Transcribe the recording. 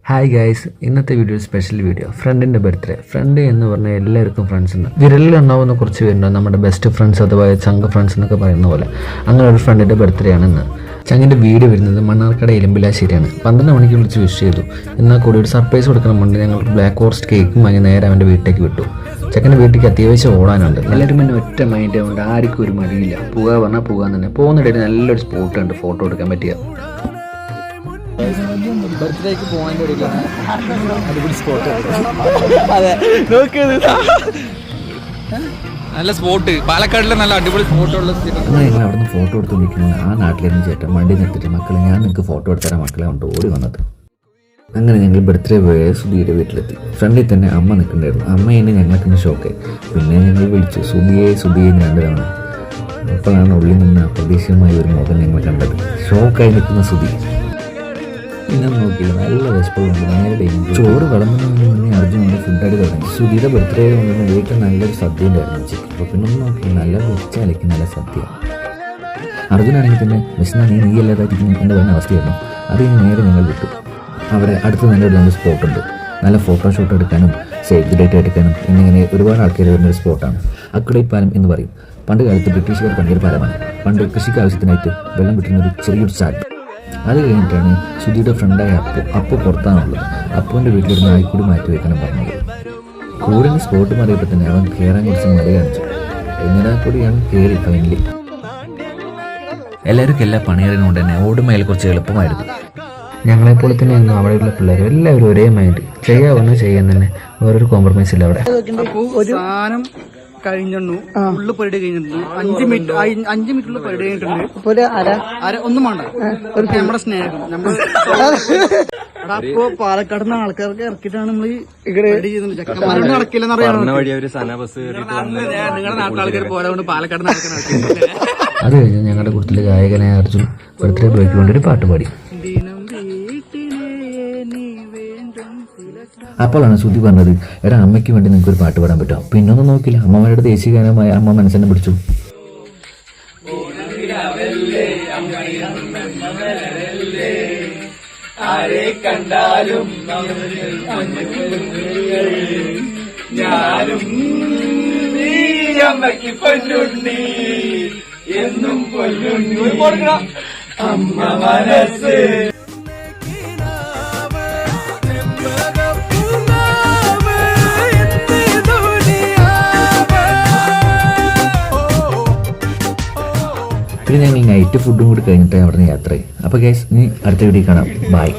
Hi guys, ഇന്നത്തെ video special video. ഫ്രണ്ടിൻ്റെ birthday. Front എന്ന് പറഞ്ഞാൽ എല്ലാവർക്കും ഫ്രണ്ട്സ് ഉണ്ട്. വിരലിലുണ്ടാവുന്ന കുറച്ച് പേരുണ്ടാവും നമ്മുടെ ബെസ്റ്റ് ഫ്രണ്ട്സ് അഥവാ ചങ്ക ഫ്രണ്ട്സ് എന്നൊക്കെ പറയുന്ന പോലെ. അങ്ങനെ ഒരു ഫ്രണ്ടിൻ്റെ ബർത്ത്ഡേ ആണെന്ന്. ചങ്ങിൻ്റെ വീട് വരുന്നത് മണ്ണാർക്കട എലുമ്പിലാശ്ശേരിയാണ്. 12 മണിക്ക് വിളിച്ച് വിഷ് ചെയ്തു. എന്നാൽ കൂടി ഒരു സർപ്രൈസ് കൊടുക്കണമെന്നുണ്ട് ഞങ്ങൾ ബ്ലാക്ക് ഫോറസ്റ്റ് കേക്കും വാങ്ങി നേരെ അവൻ്റെ വീട്ടിലേക്ക് വിട്ടു. ചെക്കൻ്റെ വീട്ടിലേക്ക് അത്യാവശ്യം ഓടാനുണ്ട്. എല്ലാവരും പിന്നെ ഒറ്റ മൈൻഡ് ആയതുകൊണ്ട് ആർക്കും ഒരു മടിയില്ല. പോകുക പറഞ്ഞാൽ പോകാൻ തന്നെ. പോകുന്നിടയിൽ നല്ലൊരു സ്പോട്ട് ഉണ്ട് ഫോട്ടോ എടുക്കാൻ പറ്റിയ. ബർത്ത്ഡേക്ക് പോകാൻ്റെ ഇടയിലാണ് അടിപൊളി സ്പോട്ട്. അതെ, നല്ല സ്പോട്ട്, പാലക്കാടിലെ നല്ല അടിപൊളി സ്പോട്ടുള്ള. അങ്ങനെ ഞങ്ങൾ അവിടെ നിന്ന് ഫോട്ടോ എടുത്തുകൊണ്ടിരിക്കുന്നത് ആ നാട്ടിലേക്കും ചേട്ടൻ വണ്ടി നിർത്തിയിട്ട് മക്കളെ ഞാൻ നിങ്ങൾക്ക് ഫോട്ടോ എടുത്തരാൻ മക്കളെ കൊണ്ട് ഓടി വന്നത്. അങ്ങനെ ഞങ്ങൾ ബർത്ത്ഡേ പോയ സുധിയുടെ വീട്ടിലെത്തി. ഫ്രണ്ടിൽ തന്നെ അമ്മ നിൽക്കുന്നുണ്ടായിരുന്നു. അമ്മയെന്നെ ഞങ്ങൾക്കൊന്ന് ഷോക്കായി. പിന്നെ ഞങ്ങൾ വിളിച്ചു സുധിയെ 2 തവണ. അപ്പോഴാണ് ഉള്ളിൽ നിന്ന് അപ്രതീക്ഷിതമായ ഒരു മുഖം ഞങ്ങൾ കണ്ടത്. ഷോക്കായി നിൽക്കുന്ന സുധി. പിന്നെ നോക്കിയില്ല, നല്ല വിശപ്പുണ്ട്. നേരെ ചോറ് വിളമ്പുന്നതിന് മുന്നേ അർജുനോട് ഫുഡ് അടി തുടങ്ങി. സുധിയുടെ ബർത്ത്ഡേ കൊണ്ടുവന്ന് വീട്ടിൽ നല്ലൊരു സദ്യ ഉണ്ടായിരുന്നു ഉച്ചയ്ക്ക്. അപ്പോൾ പിന്നെ ഒന്ന് നോക്കി, നല്ല വെച്ചാലേക്ക് നല്ല സദ്യ. അർജുനാണെങ്കിൽ തന്നെ വിശന്നാ നീ അല്ലാതായിരിക്കും എന്ന് പറഞ്ഞ അവസ്ഥയായിരുന്നു. അത് കഴിഞ്ഞ് നേരെ ഞങ്ങൾ വിട്ടു. അവിടെ അടുത്ത് നല്ലൊരു 2 സ്പോട്ടുണ്ട്. നല്ല ഫോട്ടോഷൂട്ട് എടുക്കാനും സേവ് ദി ഡേറ്റ് എടുക്കാനും എന്നിങ്ങനെ ഒരുപാട് ആൾക്കാർ വരുന്നൊരു സ്പോട്ടാണ്. അക്കുടൈ പാലം എന്ന് പറയും. പണ്ട് കാലത്ത് ബ്രിട്ടീഷുകാർ പണിയൊരു പാലമാണ്. പണ്ട് കൃഷിക്ക് ആവശ്യത്തിനായിട്ട് വെള്ളം കിട്ടുന്നൊരു ചെറിയൊരു ചാറ്റ്. അത് കഴിഞ്ഞിട്ടാണ് സുധിയുടെ ഫ്രണ്ടായ അപ്പു പുറത്താണുള്ളത്. അപ്പുവിൻ്റെ വീട്ടിലൊരു നായ്ക്കൂടി മാറ്റി വയ്ക്കണം പറഞ്ഞത്. കൂടെ സ്പോട്ട് മാറിയപ്പോൾ തന്നെ അവൻ കയറാൻ കുറച്ച് മടി കാണിച്ചു. എങ്ങനെ കൂടി അവൻ കയറി ഫൈനലി. എല്ലാവർക്കും എല്ലാ പണിയറിനുകൊണ്ട് തന്നെ ഓടുമയിൽ കുറച്ച് എളുപ്പമായിരുന്നു. ഞങ്ങളെപ്പോലെ തന്നെ ഒന്നും അവിടെയുള്ള പിള്ളേർ എല്ലാവരും ഒരേ മൈൻഡ്. ചെയ്യാവുന്ന ചെയ്യാൻ തന്നെ വേറൊരു കോംപ്രമൈസ് ഇല്ല അവിടെ. ഒരു സാധനം കഴിഞ്ഞു, ഫുള്ള് പരിപാടി കഴിഞ്ഞിട്ടുണ്ട്. 5 മിനിറ്റുള്ള പരിപാടി കഴിഞ്ഞിട്ടുണ്ട്. ഒന്നും വേണ്ട, നമ്മുടെ സ്നേഹം അപ്പൊ പാലക്കാട് നിന്ന് ആൾക്കാർക്ക് ഇറക്കിയിട്ടാണ് നമ്മൾ ചെക്കന്മാരോട് നടക്കില്ലെന്ന് അറിയാം. നിങ്ങളുടെ നാട്ടാൾക്കാർ പോലെ പാലക്കാട് നടക്കാൻ. അത് കഴിഞ്ഞ് ഞങ്ങളുടെ കൂട്ടത്തിലെ ഗായകനായ അർജുൻ ബർത്ത്ഡേ ബോയ്ക്ക് കൊണ്ട് ഒരു പാട്ട് പാടി. അപ്പോഴാണ് സുധി പറഞ്ഞത്, എടാ അമ്മയ്ക്ക് വേണ്ടി നിങ്ങൾക്ക് ഒരു പാട്ട് പാടാൻ പറ്റുമോ? പിന്നൊന്നും നോക്കില്ല, അമ്മമാരുടെ ദേശീയ ഗാനമായ അമ്മ മനസ്സിനെ പിടിച്ചു. അമ്മ മനസ്സ് പിന്നെ ഞങ്ങൾ നൈറ്റ് ഫുഡും കൂടി കഴിഞ്ഞിട്ട് അവിടെ നിന്ന് യാത്രയായി. അപ്പോൾ ഗൈസ്, ഇനി അടുത്ത വീഡിയോ കാണാം. ബൈ.